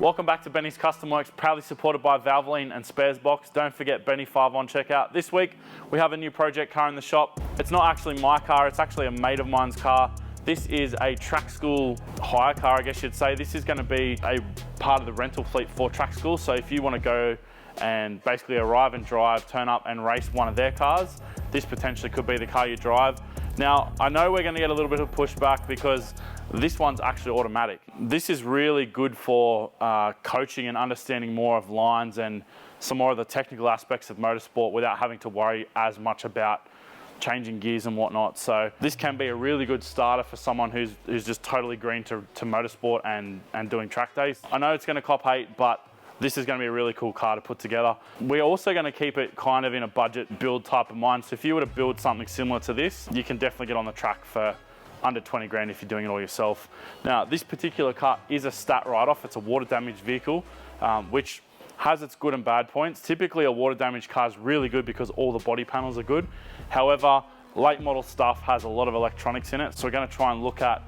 Welcome back to Benny's Custom Works, proudly supported by Valvoline and Sparesbox. Don't forget Benny 5 on checkout. This week, we have a new project car in the shop. It's not actually my car, it's actually a mate of mine's car. This is a track school hire car, I guess you'd say. This is going to be a part of the rental fleet for track school. So if you want to go and basically arrive and drive, turn up and race one of their cars, this potentially could be the car you drive. Now, I know we're going to get a little bit of pushback because this one's actually automatic. This is really good for coaching and understanding more of lines and some more of the technical aspects of motorsport without having to worry as much about changing gears and whatnot. So this can be a really good starter for someone who's just totally green to motorsport and doing track days. I know it's going to cop hate, but this is going to be a really cool car to put together. We're also going to keep it kind of in a budget build type of mind. So if you were to build something similar to this, you can definitely get on the track for under 20 grand if you're doing it all yourself. Now, this particular car is a stat write-off. It's a water damaged vehicle, which has its good and bad points. Typically, a water damaged car is really good because all the body panels are good. However, late model stuff has a lot of electronics in it. So we're going to try and look at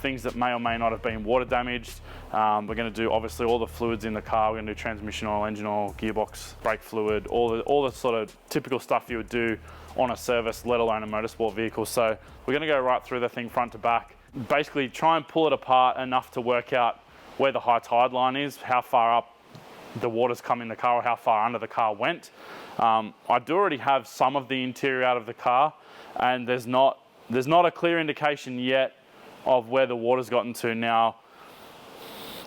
things that may or may not have been water damaged. We're going to do obviously all the fluids in the car. We're going to do transmission oil, engine oil, gearbox, brake fluid, all the sort of typical stuff you would do on a service, let alone a motorsport vehicle. So we're going to go right through the thing front to back. Basically try and pull it apart enough to work out where the high tide line is, how far up the water's come in the car or how far under the car went. I do already have some of the interior out of the car, and there's not a clear indication yet of where the water's gotten to. Now,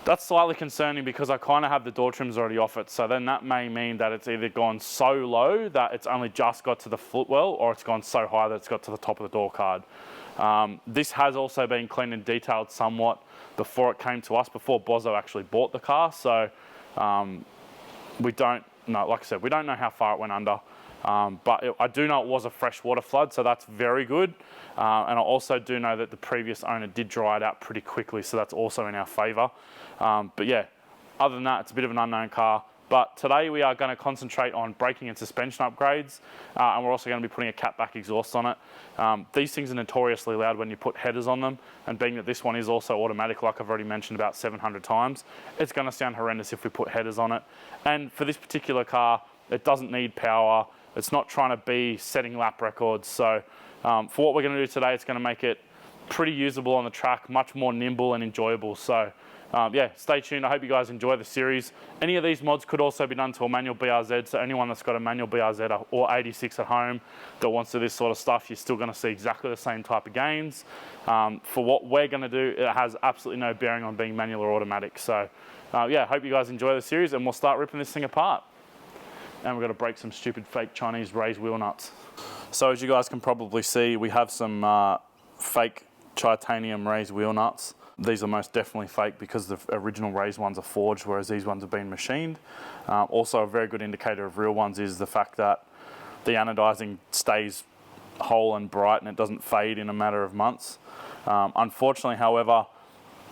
that's slightly concerning because I kind of have the door trims already off it. So then that may mean that it's either gone so low that it's only just got to the footwell, or it's gone so high that it's got to the top of the door card. This has also been cleaned and detailed somewhat before it came to us, before Bozo actually bought the car. So we don't know, like I said, we don't know how far it went under. But I do know it was a freshwater flood, so that's very good. And I also do know that the previous owner did dry it out pretty quickly, so that's also in our favour. But yeah, other than that, it's a bit of an unknown car. But today we are going to concentrate on braking and suspension upgrades, and we're also going to be putting a catback exhaust on it. These things are notoriously loud when you put headers on them, and being that this one is also automatic, like I've already mentioned about 700 times, it's going to sound horrendous if we put headers on it. And for this particular car, it doesn't need power. It's not trying to be setting lap records. So for what we're going to do today, it's going to make it pretty usable on the track, much more nimble and enjoyable. So yeah, stay tuned. I hope you guys enjoy the series. Any of these mods could also be done to a manual BRZ. So anyone that's got a manual BRZ or 86 at home that wants to do this sort of stuff, you're still going to see exactly the same type of gains. For what we're going to do, it has absolutely no bearing on being manual or automatic. So yeah, hope you guys enjoy the series, and we'll start ripping this thing apart. And we're going to break some stupid fake Chinese raised wheel nuts. So as you guys can probably see, we have some fake titanium raised wheel nuts. These are most definitely fake because the original raised ones are forged, whereas these ones have been machined. Also, a very good indicator of real ones is the fact that the anodizing stays whole and bright and it doesn't fade in a matter of months. Unfortunately, however,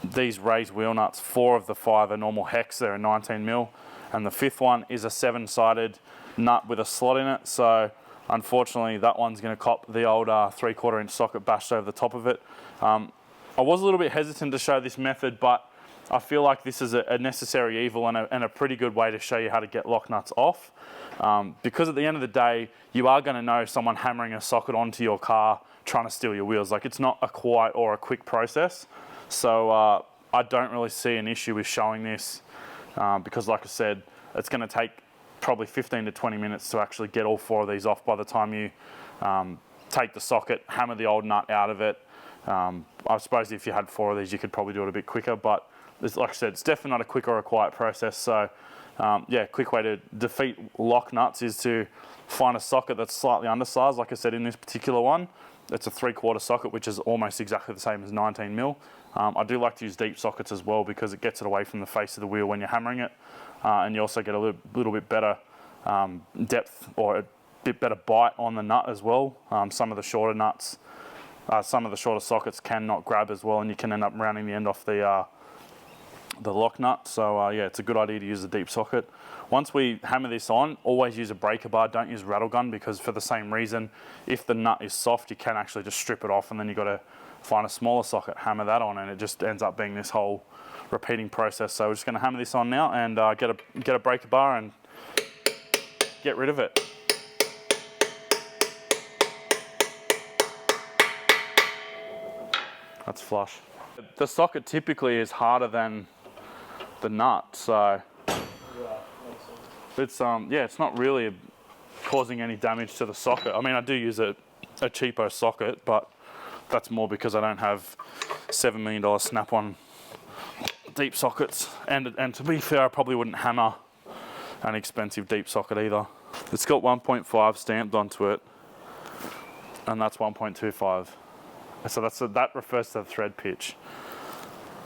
these raised wheel nuts, 4 of the 5 are normal hex, they're a 19mm. And the 5th one is a 7-sided nut with a slot in it. So unfortunately, that one's going to cop the old 3/4 inch socket bashed over the top of it. I was a little bit hesitant to show this method, but I feel like this is a necessary evil and a pretty good way to show you how to get lock nuts off. Because at the end of the day, you are going to know someone hammering a socket onto your car trying to steal your wheels. Like, it's not a quiet or a quick process. So I don't really see an issue with showing this. Because like I said, it's going to take probably 15 to 20 minutes to actually get all 4 of these off by the time you take the socket, hammer the old nut out of it. I suppose if you had 4 of these, you could probably do it a bit quicker, but like I said, it's definitely not a quick or a quiet process. So yeah, quick way to defeat lock nuts is to find a socket that's slightly undersized. Like I said, in this particular one, it's a 3/4 socket, which is almost exactly the same as 19mm. I do like to use deep sockets as well because it gets it away from the face of the wheel when you're hammering it, and you also get a little bit better depth or a bit better bite on the nut as well. Some of the shorter nuts, some of the shorter sockets cannot grab as well, and you can end up rounding the end off the lock nut. So yeah, it's a good idea to use a deep socket. Once we hammer this on, always use a breaker bar, don't use rattle gun, because for the same reason, if the nut is soft, you can actually just strip it off, and then you've got to find a smaller socket, hammer that on, and it just ends up being this whole repeating process. So we're just going to hammer this on now and get a breaker bar and get rid of it. That's flush. The socket typically is harder than the nut, so it's yeah, it's not really causing any damage to the socket. I mean, I do use a cheapo socket, but that's more because I don't have $7 million snap-on deep sockets, and to be fair, I probably wouldn't hammer an expensive deep socket either. It's got 1.5 stamped onto it, and that's 1.25. So that refers to the thread pitch.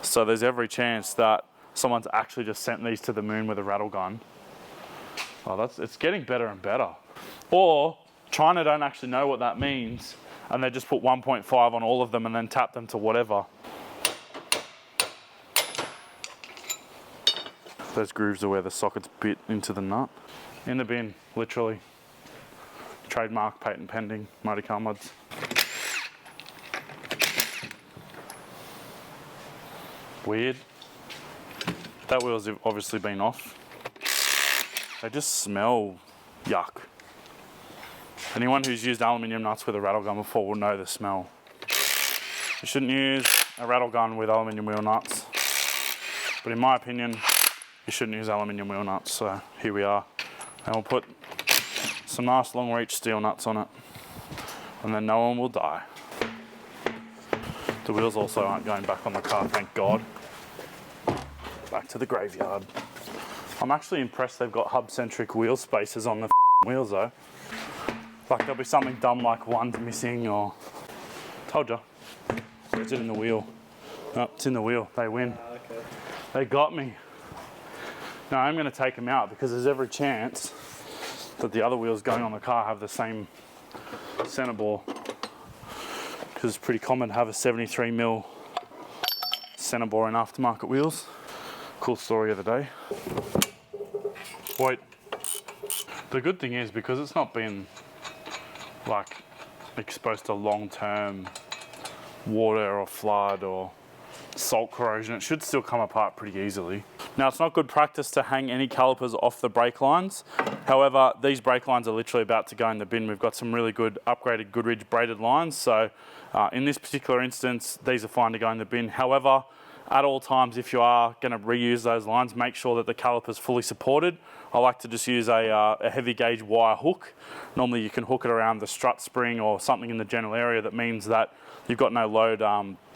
So there's every chance that someone's actually just sent these to the moon with a rattle gun. Oh, it's getting better and better. Or China don't actually know what that means, and they just put 1.5 on all of them and then tap them to whatever. Those grooves are where the sockets bit into the nut. In the bin, literally. Trademark, patent pending, motor car mods. Weird. That wheel's obviously been off. They just smell yuck. Anyone who's used aluminium nuts with a rattle gun before will know the smell. You shouldn't use a rattle gun with aluminium wheel nuts. But in my opinion, you shouldn't use aluminium wheel nuts, so here we are. And we'll put some nice long reach steel nuts on it, and then no one will die. The wheels also aren't going back on the car, thank God. Back to the graveyard. I'm actually impressed they've got hub-centric wheel spacers on the wheels though. Like there'll be something dumb like one's missing, or... Told ya. Is it in the wheel? No, it's in the wheel. They win. Okay. They got me. Now I'm going to take them out because there's every chance that the other wheels going on the car have the same center bore. Because it's pretty common to have a 73mm center bore in aftermarket wheels. Cool story of the day. Wait. The good thing is, because it's not been like exposed to long-term water or flood or salt corrosion, it should still come apart pretty easily. Now, it's not good practice to hang any calipers off the brake lines. However, these brake lines are literally about to go in the bin. We've got some really good upgraded Goodrich braided lines. So in this particular instance, these are fine to go in the bin. However, at all times, if you are going to reuse those lines, make sure that the caliper is fully supported. I like to just use a heavy gauge wire hook. Normally you can hook it around the strut spring or something in the general area. That means that you've got no load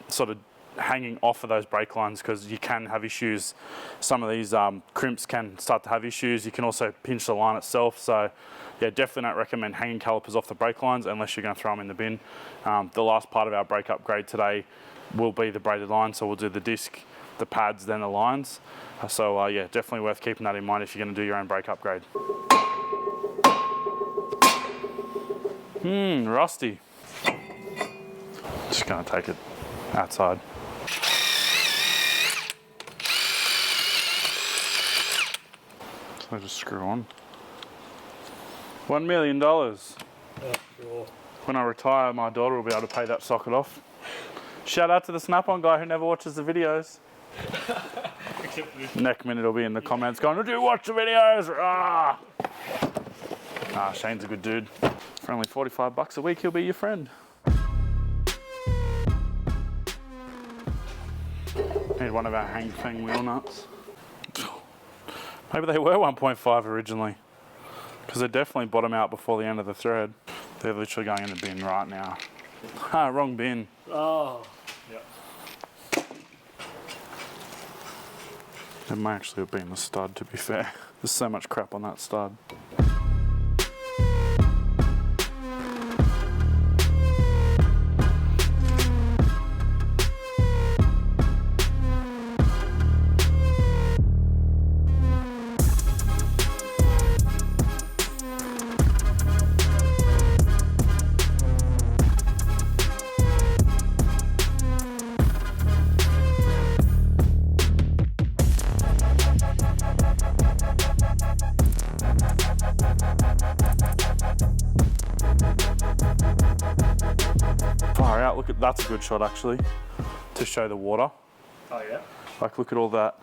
sort of hanging off of those brake lines, because you can have issues. Some of these crimps can start to have issues. You can also pinch the line itself. So yeah, definitely don't recommend hanging calipers off the brake lines unless you're going to throw them in the bin. The last part of our brake upgrade today will be the braided line, so we'll do the disc, the pads, then the lines. So yeah, definitely worth keeping that in mind if you're going to do your own brake upgrade. Rusty. Just going to take it outside. So just screw on. $1 million. Yeah, sure. When I retire, my daughter will be able to pay that socket off. Shout out to the Snap-on guy who never watches the videos. Next minute he'll be in the comments going, "Do you watch the videos?" Shane's a good dude. For only $45 a week, he'll be your friend. Need one of our hang fang wheel nuts. Maybe they were 1.5 originally, because they definitely bottom out before the end of the thread. They're literally going in the bin right now. Wrong bin. Oh, yeah. It may actually have been the stud, to be fair. There's so much crap on that stud. Far out, look at, that's a good shot actually, to show the water. Oh yeah? Like, look at all that.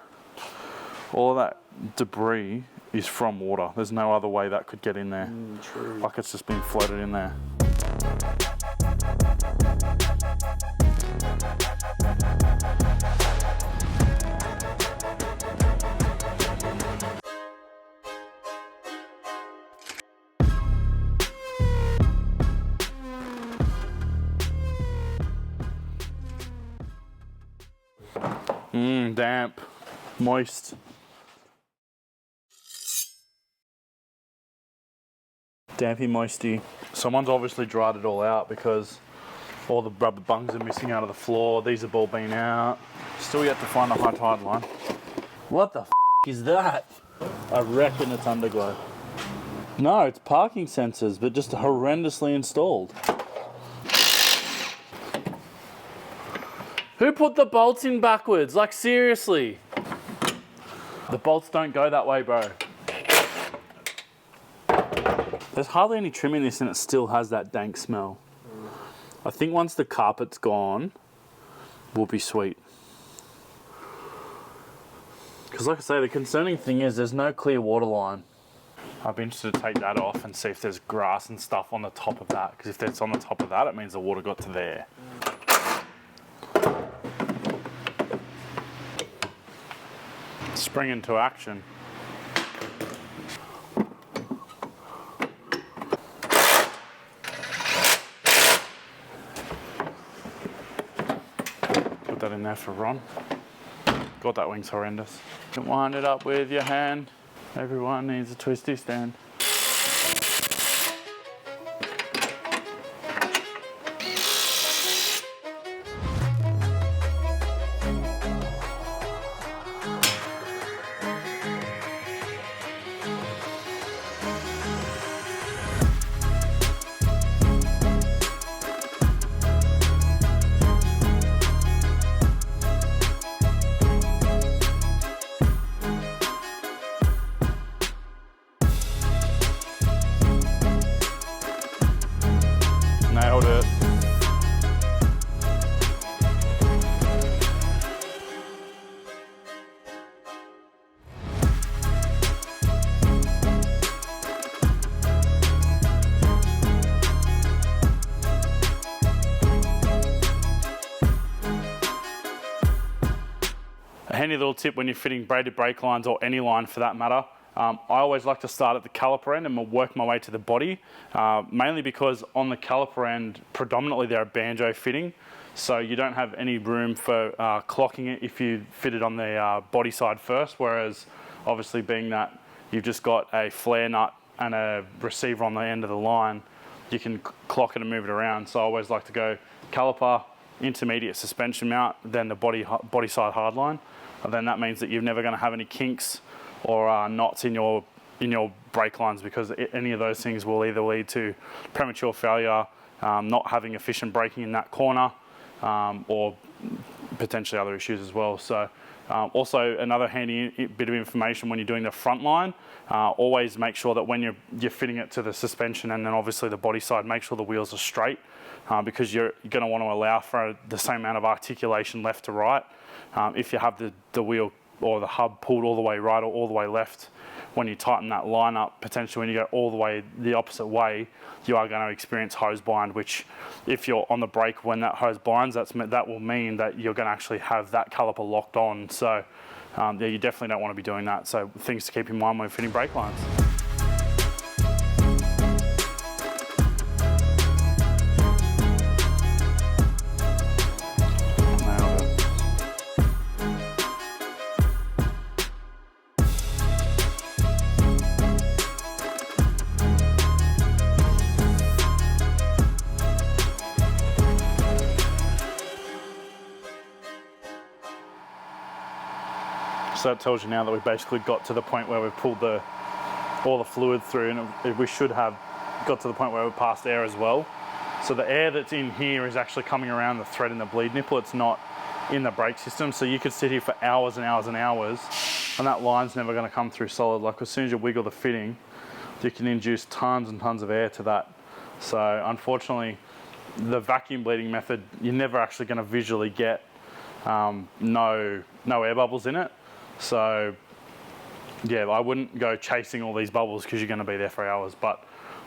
All of that debris is from water. There's no other way that could get in there. True. Like, it's just been floated in there. Damp, moist. Dampy, moisty. Someone's obviously dried it all out because all the rubber bungs are missing out of the floor. These have all been out. Still yet to find the high tide line. What the f is that? I reckon it's underglow. No, it's parking sensors, but just horrendously installed. Who put the bolts in backwards? Like, seriously. The bolts don't go that way, bro. There's hardly any trim in this and it still has that dank smell. I think once the carpet's gone, we'll be sweet. Because like I say, the concerning thing is there's no clear water line. I'd be interested to take that off and see if there's grass and stuff on the top of that. Because if it's on the top of that, it means the water got to there. Spring into action. Put that in there for Ron. God, that wing's horrendous. You can wind it up with your hand. Everyone needs a twisty stand. Nailed it. A handy little tip when you're fitting braided brake lines, or any line for that matter, I always like to start at the caliper end and work my way to the body, mainly because on the caliper end, predominantly they're a banjo fitting, so you don't have any room for clocking it if you fit it on the body side first, whereas obviously being that you've just got a flare nut and a receiver on the end of the line, you can clock it and move it around. So I always like to go caliper, intermediate suspension mount, then the body side hardline, and then that means that you're never going to have any kinks or knots in your brake lines, because any of those things will either lead to premature failure, not having efficient braking in that corner, or potentially other issues as well. So also another handy bit of information when you're doing the front line, always make sure that when you're fitting it to the suspension and then obviously the body side, make sure the wheels are straight, because you're going to want to allow for the same amount of articulation left to right. If you have the wheel or the hub pulled all the way right or all the way left, when you tighten that line up, potentially when you go all the way the opposite way, you are going to experience hose bind, which if you're on the brake when that hose binds, that will mean that you're going to actually have that caliper locked on. So yeah, you definitely don't want to be doing that. So things to keep in mind when fitting brake lines. So that tells you now that we've basically got to the point where we've pulled all the fluid through, and we should have got to the point where we've passed air as well. So the air that's in here is actually coming around the thread in the bleed nipple. It's not in the brake system. So you could sit here for hours and hours and hours, and that line's never going to come through solid. Like, as soon as you wiggle the fitting, you can induce tons and tons of air to that. So unfortunately, the vacuum bleeding method, you're never actually going to visually get no air bubbles in it. So yeah, I wouldn't go chasing all these bubbles because you're going to be there for hours. But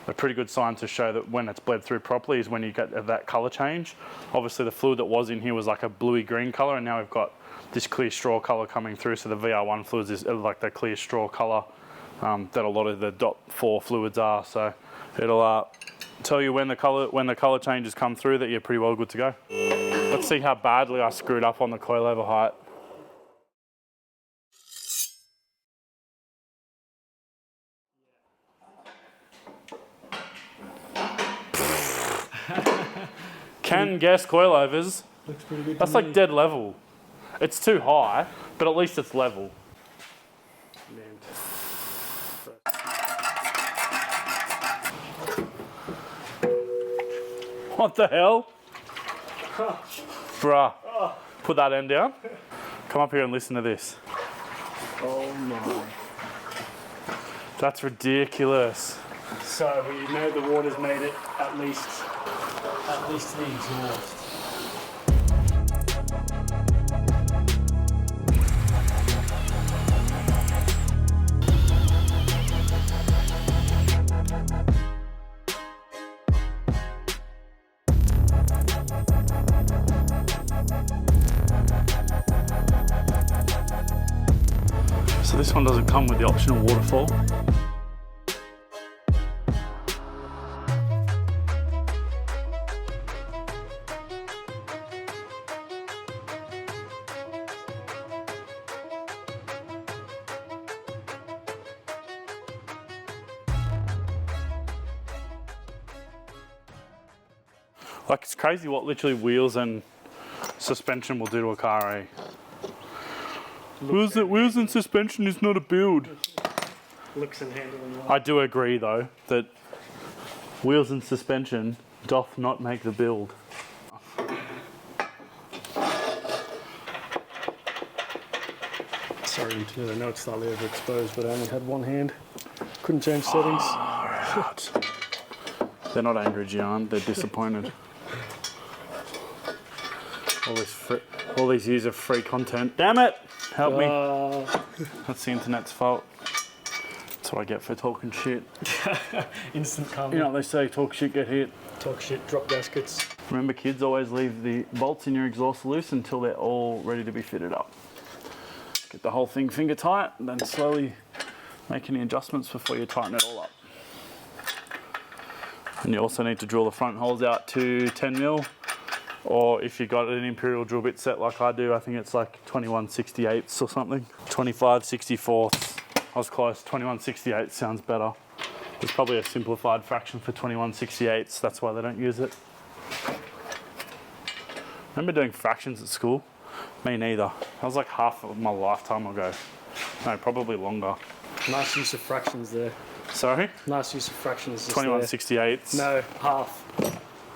a pretty good sign to show that when it's bled through properly is when you get that color change. Obviously the fluid that was in here was like a bluey green color, and now we've got this clear straw color coming through. So the VR1 fluids is like the clear straw color that a lot of the .4 fluids are. So it'll tell you when the color changes come through that you're pretty well good to go. Let's see how badly I screwed up on the coilover height. Can guess coilovers. Looks pretty good. That's like dead level. It's too high, but at least it's level. What the hell? Bruh. Put that end down. Come up here and listen to this. Oh my. That's ridiculous. So we know the water's made it at least to the exhaust. So this one doesn't come with the optional waterfall. Like, it's crazy what literally wheels and suspension will do to a car, eh? Wheels and suspension is not a build. Looks and handling well. I do agree though that wheels and suspension doth not make the build. Sorry internet, I know it's slightly overexposed, but I only had one hand. Couldn't change settings. Right. They're not angry, Gian, they're disappointed. All these years of free content. Damn it! Help me. That's the internet's fault. That's what I get for talking shit. Instant karma. You know what they say, talk shit, get hit. Talk shit, drop gaskets. Remember, kids, always leave the bolts in your exhaust loose until they're all ready to be fitted up. Get the whole thing finger tight, and then slowly make any adjustments before you tighten it all up. And you also need to drill the front holes out to 10 mil. Or if you got an imperial drill bit set like I do, I think it's like 21/68 or something. 25/64. I was close. 21/68 sounds better. There's probably a simplified fraction for 21/68. That's why they don't use it. Remember doing fractions at school? Me neither. That was like half of my lifetime ago. No, probably longer. Nice use of fractions there. Sorry? Nice use of fractions. 21/68. No, half.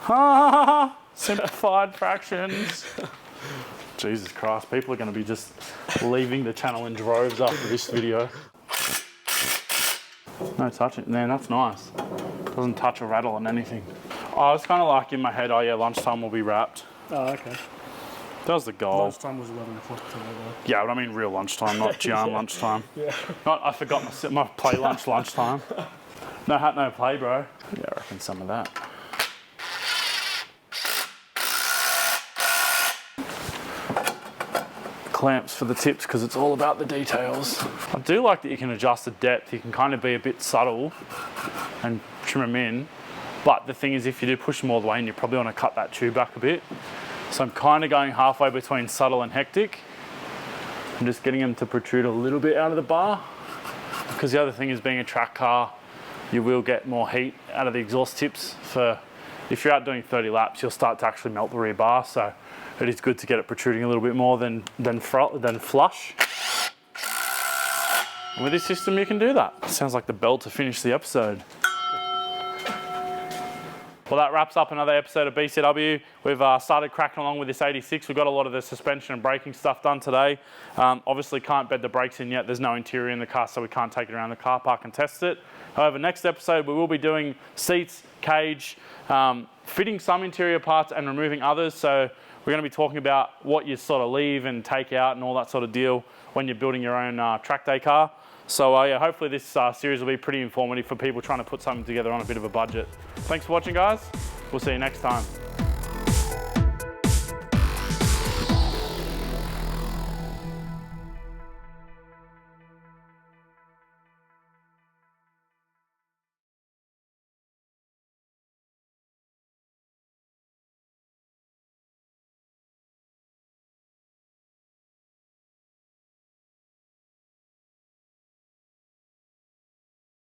Ha! Simplified fractions. Jesus Christ, people are going to be just leaving the channel in droves after this video. No touching. Man, that's nice. Doesn't touch or rattle on anything. I was kind of like in my head, oh yeah, lunchtime will be wrapped. Oh, okay. That was the goal. Lunchtime was 11 o'clock today though. Yeah, but I mean real lunchtime, not Gian lunchtime. Yeah. Not, I forgot my play lunchtime. No hat, no play, bro. Yeah, I reckon some of that. Clamps for the tips because it's all about the details. I do like that you can adjust the depth. You can kind of be a bit subtle and trim them in. But the thing is, if you do push them all the way in, you probably want to cut that tube back a bit. So I'm kind of going halfway between subtle and hectic. I'm just getting them to protrude a little bit out of the bar. Because the other thing is, being a track car, you will get more heat out of the exhaust tips. If you're out doing 30 laps, you'll start to actually melt the rear bar. So it is good to get it protruding a little bit more than flush. And with this system, you can do that. Sounds like the bell to finish the episode. Well, that wraps up another episode of BCW. We've started cracking along with this 86. We've got a lot of the suspension and braking stuff done today. Obviously can't bed the brakes in yet. There's no interior in the car, so we can't take it around the car park and test it. However, next episode we will be doing seats, cage, fitting some interior parts and removing others. So we're going to be talking about what you sort of leave and take out and all that sort of deal when you're building your own track day car. So yeah, hopefully this series will be pretty informative for people trying to put something together on a bit of a budget. Thanks for watching, guys. We'll see you next time.